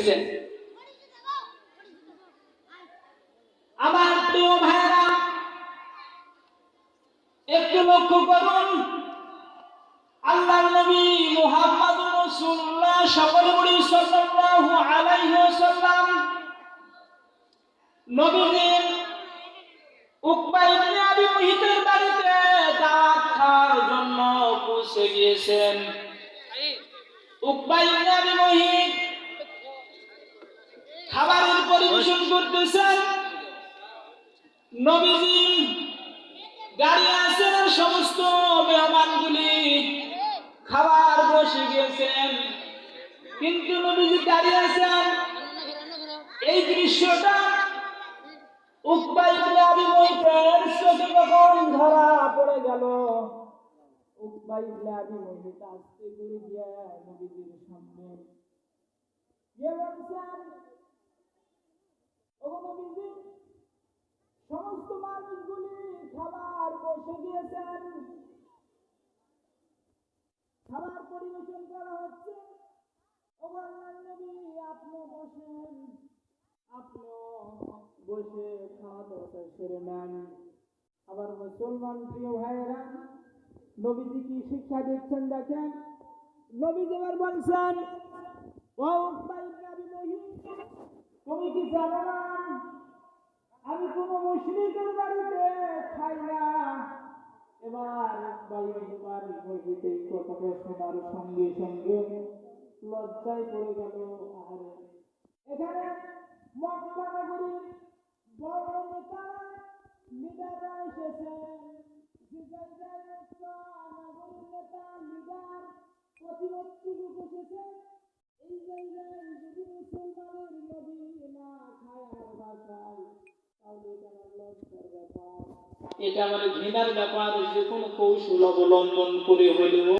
গেছেন। আমার প্রিয় ভাইরা, একটু লক্ষ্য করুন, আল্লাহর নবী মুহাম্মদুর রাসূলুল্লাহ সাল্লাল্লাহু আলাইহি ওয়াসাল্লাম নবীজির উকবা ইবনে আবি মুহিতের বাড়িতে দাওয়াত খাওয়ার জন্য পৌঁছে গিয়েছেন। উকবা ইবনে আবি মুহিত খাবারের পরিবেশন করতেছেন। নবীজি দাঁড়িয়ে আছেন, আর সমস্ত মেহমানগুলি খাবার বসে গিয়েছেন, কিন্তু নবীজি দাঁড়িয়ে আছেন। এই দৃশ্যটা উকবা ইবনে আবি মুহিতের চোখে যখন ধরা পড়ে গেল, উকবা ইবনে আবি মুহিত আস্তে করে গিয়ে নবীজির সামনে গিয়ে বলছেন, ও নবীজি, সমস্ত মানুষগুলি খাবার বসে গিয়েছেন, খাবার পরিবেশন করা হচ্ছে। ও আল্লাহর নবী, আপনি বসেন, আপনি বসে খাওয়া দাওয়া সেরে নেন। আবার মুসলমান প্রিয় ভাইয়েরা, নবীজি কি শিক্ষা দিচ্ছেন দেখেন। নবীজি এবার বলছেন, ও উকবা ইবনে আবি মুহিত, তুমি কি জানো না আমি কোন মুশরিকের বাড়িতে খাই না? এবার উকবা ইবনে আবি মুহিত এই কথাটা শোনার সঙ্গে সঙ্গে লজ্জায় পড়ে গেল। আরে এখানে মক্কা নগরীর বড় নেতা লিডাররা এসেছেন, যে জায়গায় মক্কা নগরীর নেতা লিডার প্রতিপক্ষী লোক এসেছেন, এই জায়গায় যদি মুসলমানের নবী না খায় আর বাঁচায়, তাহলে এটা আমার লজ্জার ব্যাপার, এটা আমার ঘৃণার ব্যাপার। যে কোনো কৌশল অবলম্বন করে হলেও